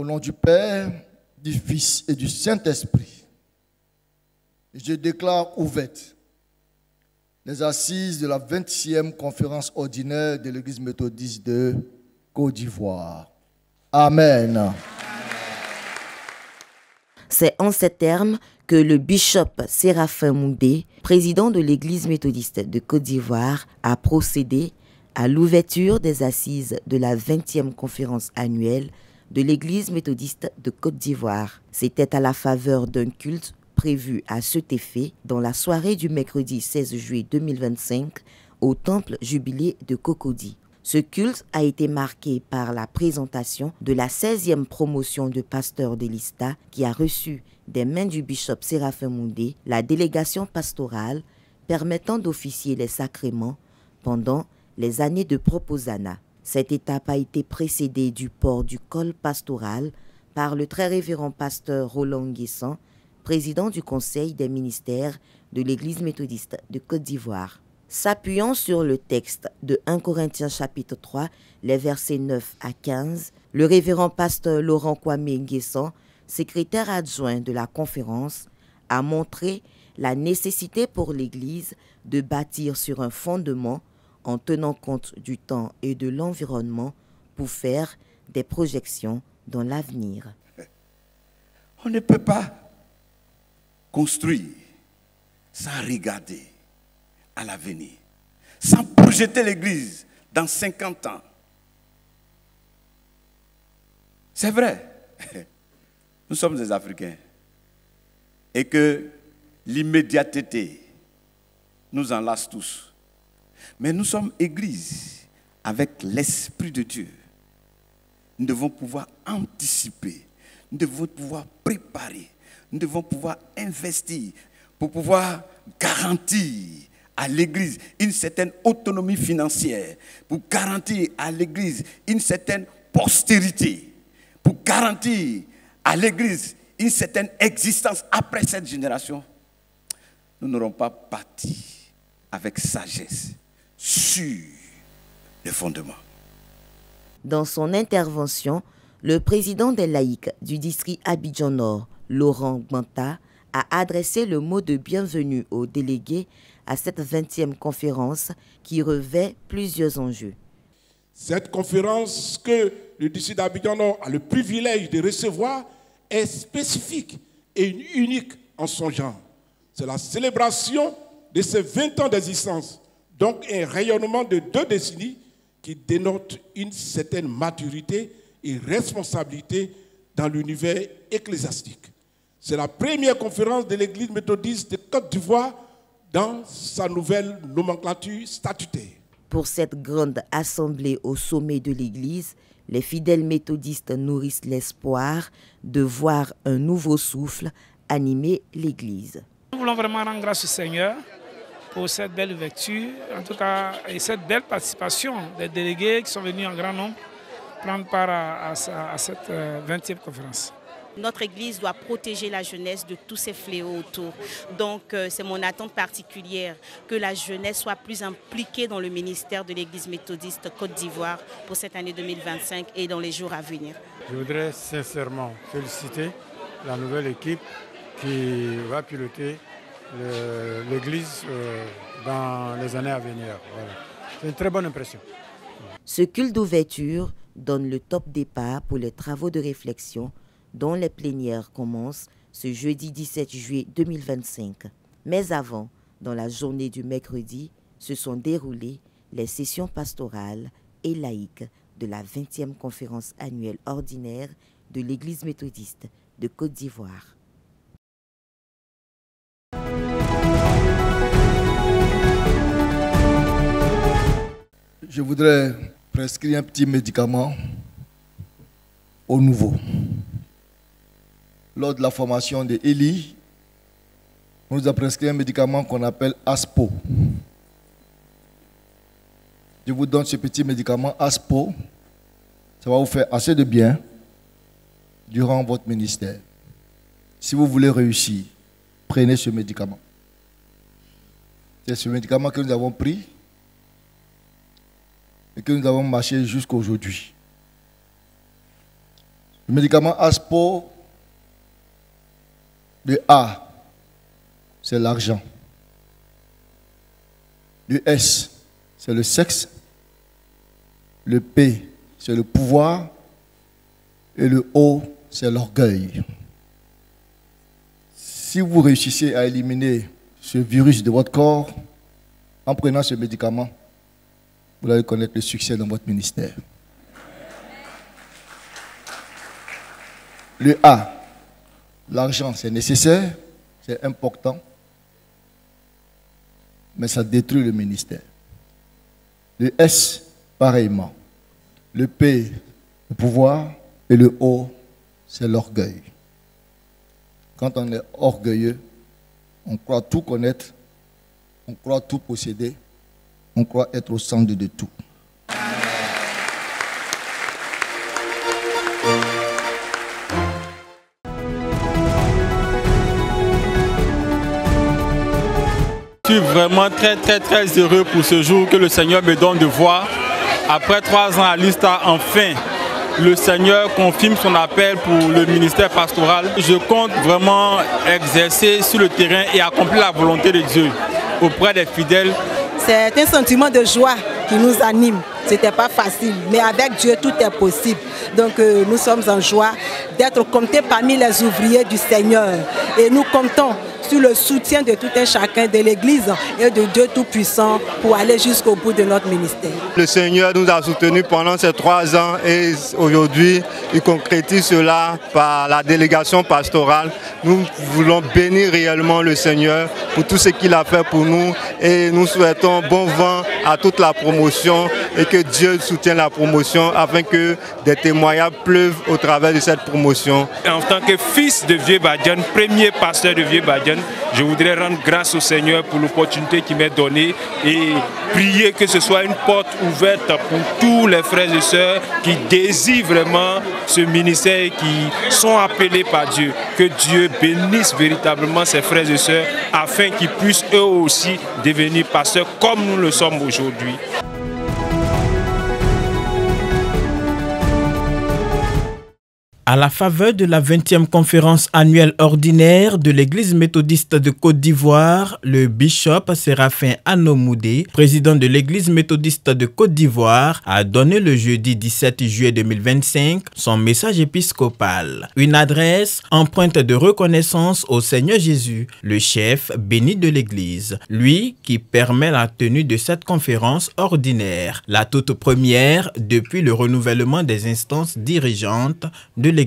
nom du Père, du Fils et du Saint-Esprit, je déclare ouvertes les assises de la 20e conférence ordinaire de l'Église méthodiste de Côte d'Ivoire. Amen. C'est en ces termes que le bishop Séraphin Moundé, président de l'Église méthodiste de Côte d'Ivoire, a procédé à l'ouverture des assises de la 20e conférence annuelle de l'Église méthodiste de Côte d'Ivoire. C'était à la faveur d'un culte prévu à cet effet dans la soirée du mercredi 16 juillet 2025 au temple jubilé de Cocody. Ce culte a été marqué par la présentation de la 16e promotion de pasteur d'Elista qui a reçu des mains du bishop Séraphin Moundé la délégation pastorale permettant d'officier les sacrements pendant les années de proposana. Cette étape a été précédée du port du col pastoral par le très révérend pasteur Roland Nguessan, président du Conseil des ministères de l'Église méthodiste de Côte d'Ivoire. S'appuyant sur le texte de 1 Corinthiens chapitre 3, les versets 9 à 15, le révérend pasteur Laurent Kwame Nguessan, secrétaire adjoint de la conférence, a montré la nécessité pour l'Église de bâtir sur un fondement en tenant compte du temps et de l'environnement pour faire des projections dans l'avenir. On ne peut pas construire sans regarder à l'avenir, sans projeter l'Église dans 50 ans. C'est vrai, nous sommes des Africains et que l'immédiateté nous enlace tous. Mais nous sommes Église avec l'Esprit de Dieu. Nous devons pouvoir anticiper, nous devons pouvoir préparer, nous devons pouvoir investir pour pouvoir garantir à l'Église une certaine autonomie financière, pour garantir à l'Église une certaine postérité, pour garantir à l'Église une certaine existence après cette génération. Nous n'aurons pas bâti avec sagesse sur les fondements. Dans son intervention, le président des laïcs du district Abidjan Nord, Laurent Gbanta, a adressé le mot de bienvenue aux délégués à cette 20e conférence qui revêt plusieurs enjeux. Cette conférence que le district d'Abidjan Nord a le privilège de recevoir est spécifique et unique en son genre. C'est la célébration de ces 20 ans d'existence, donc un rayonnement de 2 décennies qui dénote une certaine maturité et responsabilité dans l'univers ecclésiastique. C'est la première conférence de l'Église méthodiste de Côte d'Ivoire dans sa nouvelle nomenclature statutaire. Pour cette grande assemblée au sommet de l'Église, les fidèles méthodistes nourrissent l'espoir de voir un nouveau souffle animer l'Église. Nous voulons vraiment rendre grâce au Seigneur pour cette belle ouverture, en tout cas, et cette belle participation des délégués qui sont venus en grand nombre prendre part à cette 20e conférence. Notre Église doit protéger la jeunesse de tous ces fléaux autour. Donc c'est mon attente particulière que la jeunesse soit plus impliquée dans le ministère de l'Église méthodiste Côte d'Ivoire pour cette année 2025 et dans les jours à venir. Je voudrais sincèrement féliciter la nouvelle équipe qui va piloter l'Église dans les années à venir. Voilà. C'est une très bonne impression. Ce culte d'ouverture donne le top départ pour les travaux de réflexion dont les plénières commencent ce jeudi 17 juillet 2025. Mais avant, dans la journée du mercredi, se sont déroulées les sessions pastorales et laïques de la 20e conférence annuelle ordinaire de l'Église méthodiste de Côte d'Ivoire. Je voudrais prescrire un petit médicament au nouveau. Lors de la formation de Élie, on nous a prescrit un médicament qu'on appelle Aspo. Je vous donne ce petit médicament Aspo. Ça va vous faire assez de bien durant votre ministère. Si vous voulez réussir, prenez ce médicament. C'est ce médicament que nous avons pris et que nous avons marché jusqu'à aujourd'hui. Le médicament ASPO, le A, c'est l'argent. Le S, c'est le sexe. Le P, c'est le pouvoir. Et le O, c'est l'orgueil. Si vous réussissez à éliminer ce virus de votre corps, en prenant ce médicament, vous allez connaître le succès dans votre ministère. Le A, l'argent, c'est nécessaire, c'est important, mais ça détruit le ministère. Le S, pareillement. Le P, le pouvoir, et le O, c'est l'orgueil. Quand on est orgueilleux, on croit tout connaître, on croit tout posséder, on croit être au centre de tout. Je suis vraiment très heureux pour ce jour que le Seigneur me donne de voir. Après 3 ans à l'ISTA, enfin, le Seigneur confirme son appel pour le ministère pastoral. Je compte vraiment exercer sur le terrain et accomplir la volonté de Dieu auprès des fidèles. C'est un sentiment de joie qui nous anime. Ce n'était pas facile, mais avec Dieu, tout est possible. Donc nous sommes en joie d'être comptés parmi les ouvriers du Seigneur. Et nous comptons sur le soutien de tout un chacun de l'Église et de Dieu Tout-Puissant pour aller jusqu'au bout de notre ministère. Le Seigneur nous a soutenus pendant ces 3 ans et aujourd'hui, il concrétise cela par la délégation pastorale. Nous voulons bénir réellement le Seigneur pour tout ce qu'il a fait pour nous et nous souhaitons bon vent à toute la promotion et que Dieu soutienne la promotion afin que des témoignages pleuvent au travers de cette promotion. En tant que fils de Vieux-Badiane, premier pasteur de Vieux-Badiane, je voudrais rendre grâce au Seigneur pour l'opportunité qu'il m'est donnée et prier que ce soit une porte ouverte pour tous les frères et sœurs qui désirent vraiment ce ministère et qui sont appelés par Dieu. Que Dieu bénisse véritablement ses frères et sœurs afin qu'ils puissent eux aussi devenir pasteurs comme nous le sommes aujourd'hui. À la faveur de la 20e conférence annuelle ordinaire de l'Église méthodiste de Côte d'Ivoire, le bishop Séraphin Anomoudé, président de l'Église méthodiste de Côte d'Ivoire, a donné le jeudi 17 juillet 2025 son message épiscopal. Une adresse empreinte de reconnaissance au Seigneur Jésus, le chef béni de l'Église, lui qui permet la tenue de cette conférence ordinaire, la toute première depuis le renouvellement des instances dirigeantes de l'Église.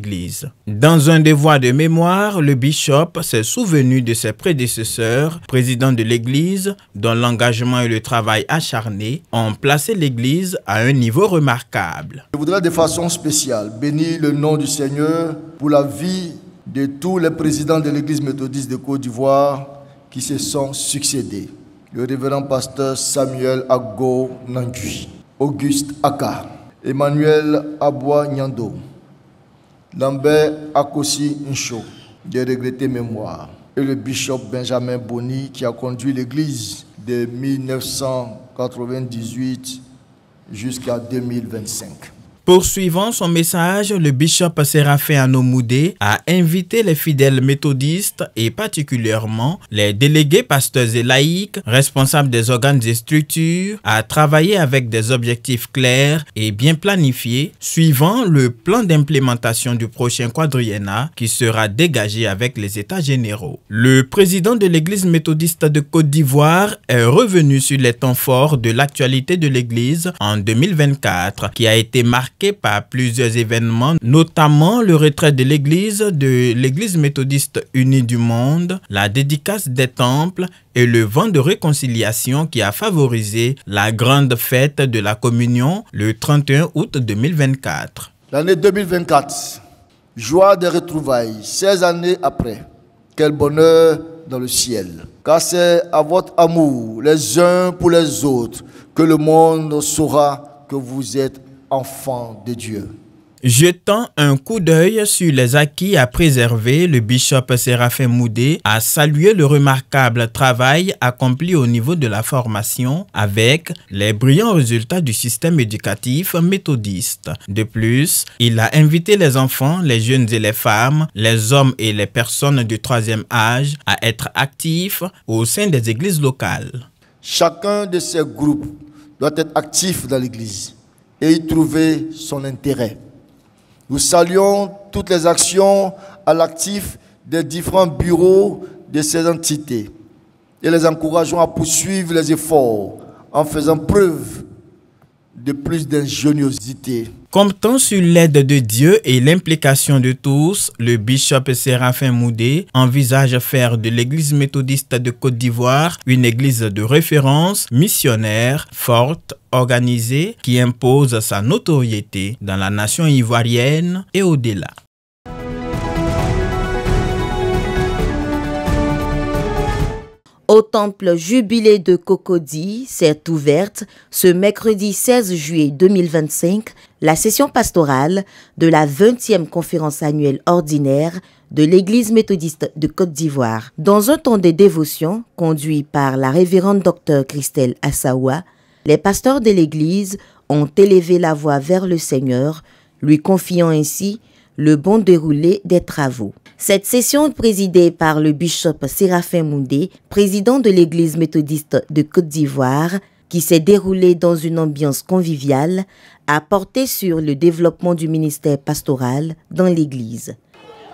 Dans un devoir de mémoire, le bishop s'est souvenu de ses prédécesseurs, présidents de l'Église, dont l'engagement et le travail acharné ont placé l'Église à un niveau remarquable. Je voudrais de façon spéciale bénir le nom du Seigneur pour la vie de tous les présidents de l'Église méthodiste de Côte d'Ivoire qui se sont succédés. Le révérend pasteur Samuel Aggo Nangui, Auguste Aka, Emmanuel Aboua Nyando, Lambert Akosi Ncho, de regretter mémoire, et le bishop Benjamin Boni qui a conduit l'église de 1998 jusqu'à 2025. Poursuivant son message, le bishop Séraphin Anomoudé a invité les fidèles méthodistes et particulièrement les délégués pasteurs et laïcs, responsables des organes et structures, à travailler avec des objectifs clairs et bien planifiés, suivant le plan d'implémentation du prochain quadriennat qui sera dégagé avec les États généraux. Le président de l'Église méthodiste de Côte d'Ivoire est revenu sur les temps forts de l'actualité de l'Église en 2024, qui a été marqué par plusieurs événements, notamment le retrait de l'Église méthodiste unie du monde, la dédicace des temples et le vent de réconciliation qui a favorisé la grande fête de la communion le 31 août 2024. L'année 2024, joie des retrouvailles, 16 années après, quel bonheur dans le ciel. Car c'est à votre amour, les uns pour les autres, que le monde saura que vous êtes enfants de Dieu. Jetant un coup d'œil sur les acquis à préserver, le bishop Séraphin Moudé a salué le remarquable travail accompli au niveau de la formation avec les brillants résultats du système éducatif méthodiste. De plus, il a invité les enfants, les jeunes et les femmes, les hommes et les personnes du troisième âge à être actifs au sein des églises locales. Chacun de ces groupes doit être actif dans l'église et y trouver son intérêt. Nous saluons toutes les actions à l'actif des différents bureaux de ces entités et les encourageons à poursuivre les efforts en faisant preuve de plus d'ingéniosité. Comptant sur l'aide de Dieu et l'implication de tous, le bishop Séraphin Moudé envisage faire de l'église méthodiste de Côte d'Ivoire une église de référence, missionnaire, forte, organisée, qui impose sa notoriété dans la nation ivoirienne et au-delà. Au temple jubilé de Cocody s'est ouverte ce mercredi 16 juillet 2025 la session pastorale de la 20e conférence annuelle ordinaire de l'Église méthodiste de Côte d'Ivoire. Dans un temps de dévotion conduit par la révérende Dr Christelle Assaoua, les pasteurs de l'Église ont élevé la voix vers le Seigneur, lui confiant ainsi le bon déroulé des travaux. Cette session présidée par le bishop Séraphin Moudé, président de l'Église méthodiste de Côte d'Ivoire, qui s'est déroulée dans une ambiance conviviale, a porté sur le développement du ministère pastoral dans l'Église.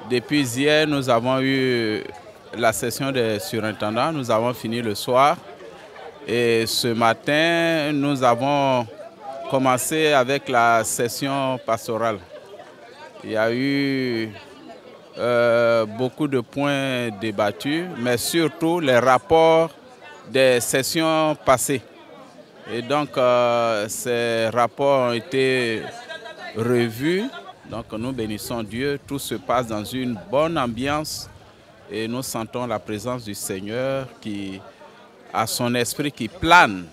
Depuis hier, nous avons eu la session des surintendants, nous avons fini le soir. Et ce matin, nous avons commencé avec la session pastorale. Il y a eu beaucoup de points débattus, mais surtout les rapports des sessions passées. Et donc, ces rapports ont été revus. Donc, nous bénissons Dieu. Tout se passe dans une bonne ambiance et nous sentons la présence du Seigneur qui a son esprit qui plane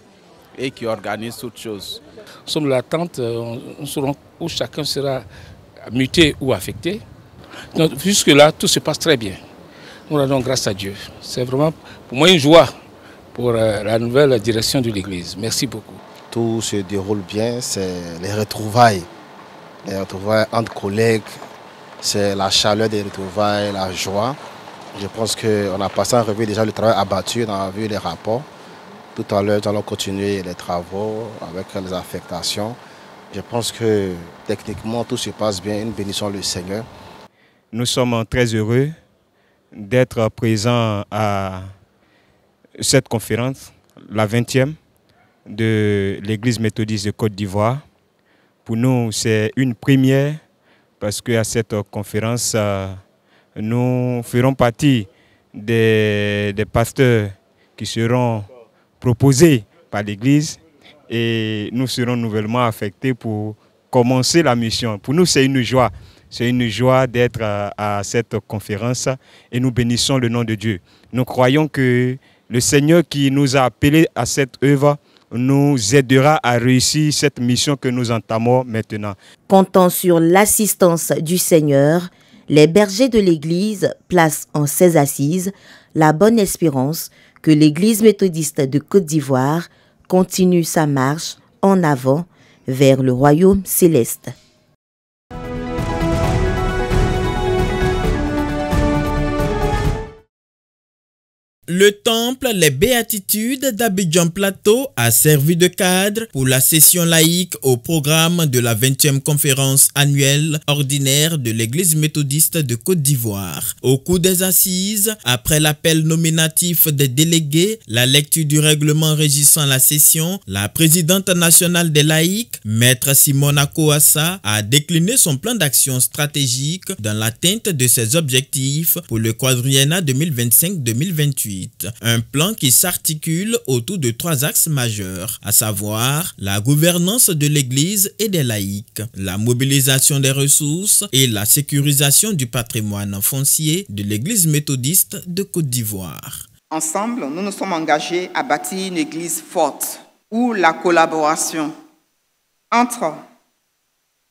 et qui organise toutes choses. Nous sommes l'attente où chacun sera muté ou affecté. Jusque-là, tout se passe très bien. Nous rendons grâce à Dieu. C'est vraiment pour moi une joie pour la nouvelle direction de l'Église. Merci beaucoup. Tout se déroule bien, c'est les retrouvailles entre collègues, c'est la chaleur des retrouvailles, la joie. Je pense qu'on a passé en revue déjà le travail abattu, on a vu les rapports. Tout à l'heure, nous allons continuer les travaux avec les affectations. Je pense que techniquement, tout se passe bien. Une bénédiction le Seigneur. Nous sommes très heureux d'être présents à cette conférence, la 20e de l'Église méthodiste de Côte d'Ivoire. Pour nous, c'est une première parce qu'à cette conférence, nous ferons partie des pasteurs qui seront proposés par l'Église et nous serons nouvellement affectés pour commencer la mission. Pour nous, c'est une joie. C'est une joie d'être à cette conférence et nous bénissons le nom de Dieu. Nous croyons que le Seigneur qui nous a appelés à cette œuvre nous aidera à réussir cette mission que nous entamons maintenant. Comptant sur l'assistance du Seigneur, les bergers de l'Église placent en ses assises la bonne espérance que l'Église méthodiste de Côte d'Ivoire continue sa marche en avant vers le royaume céleste. Le temple Les Béatitudes d'Abidjan Plateau a servi de cadre pour la session laïque au programme de la 20e conférence annuelle ordinaire de l'Église méthodiste de Côte d'Ivoire. Au cours des assises, après l'appel nominatif des délégués, la lecture du règlement régissant la session, la présidente nationale des laïcs, Maître Simona Kouassa, a décliné son plan d'action stratégique dans l'atteinte de ses objectifs pour le quadriennat 2025-2028. Un plan qui s'articule autour de 3 axes majeurs, à savoir la gouvernance de l'Église et des laïcs, la mobilisation des ressources et la sécurisation du patrimoine foncier de l'Église méthodiste de Côte d'Ivoire. Ensemble, nous nous sommes engagés à bâtir une Église forte où la collaboration entre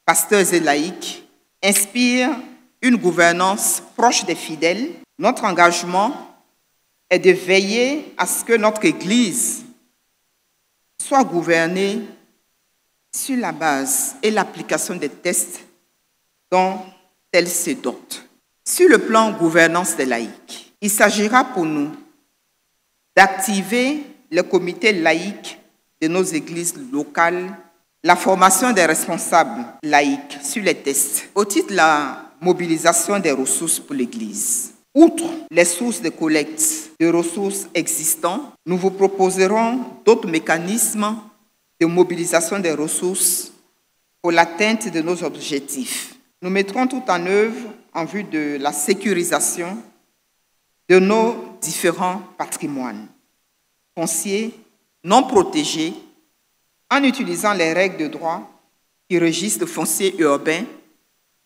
pasteurs et laïcs, inspire une gouvernance proche des fidèles. Notre engagement est de veiller à ce que notre Église soit gouvernée sur la base et l'application des textes dont elle se dote. Sur le plan gouvernance des laïcs, il s'agira pour nous d'activer le comité laïque de nos églises locales, la formation des responsables laïcs sur les textes, au titre de la mobilisation des ressources pour l'Église. Outre les sources de collecte de ressources existantes, nous vous proposerons d'autres mécanismes de mobilisation des ressources pour l'atteinte de nos objectifs. Nous mettrons tout en œuvre en vue de la sécurisation de nos différents patrimoines fonciers non protégés en utilisant les règles de droit qui régissent le foncier urbain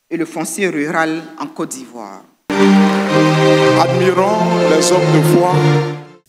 et le foncier rural en Côte d'Ivoire. Admirons les hommes de foi.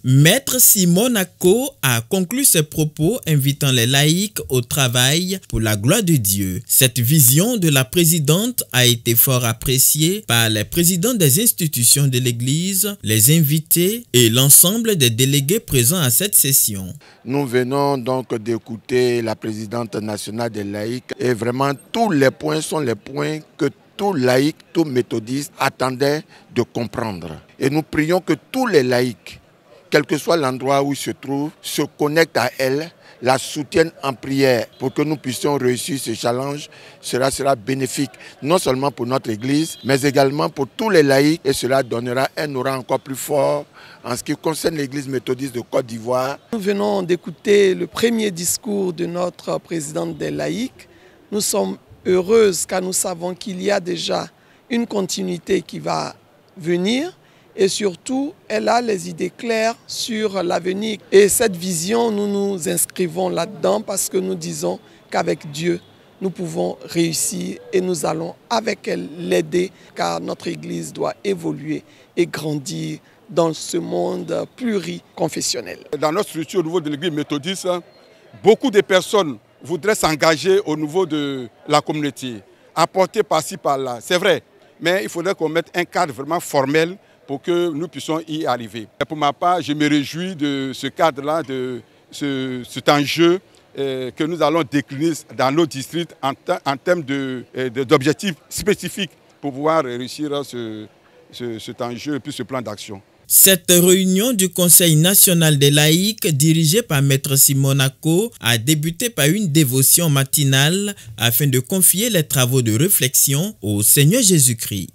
Maître Simon Ako a conclu ses propos invitant les laïcs au travail pour la gloire de Dieu. Cette vision de la présidente a été fort appréciée par les présidents des institutions de l'Église, les invités et l'ensemble des délégués présents à cette session. Nous venons donc d'écouter la présidente nationale des laïcs et vraiment tous les points sont les points que tout laïc, tout méthodiste attendait de comprendre. Et nous prions que tous les laïcs, quel que soit l'endroit où ils se trouvent, se connectent à elle, la soutiennent en prière pour que nous puissions réussir ce challenge. Cela sera bénéfique non seulement pour notre Église, mais également pour tous les laïcs et cela donnera un aura encore plus fort en ce qui concerne l'Église méthodiste de Côte d'Ivoire. Nous venons d'écouter le premier discours de notre présidente des laïcs. Nous sommes heureuses car nous savons qu'il y a déjà une continuité qui va venir. Et surtout, elle a les idées claires sur l'avenir. Et cette vision, nous nous inscrivons là-dedans parce que nous disons qu'avec Dieu, nous pouvons réussir et nous allons avec elle l'aider car notre Église doit évoluer et grandir dans ce monde pluriconfessionnel. Dans notre structure au niveau de l'Église méthodiste, beaucoup de personnes voudraient s'engager au niveau de la communauté, apporter par-ci, par-là. C'est vrai, mais il faudrait qu'on mette un cadre vraiment formel pour que nous puissions y arriver. Et pour ma part, je me réjouis de ce cadre-là, de cet enjeu que nous allons décliner dans nos districts en termes d'objectifs spécifiques pour pouvoir réussir cet enjeu et puis ce plan d'action. Cette réunion du Conseil national des laïcs, dirigée par Maître Simon Ako, a débuté par une dévotion matinale afin de confier les travaux de réflexion au Seigneur Jésus-Christ.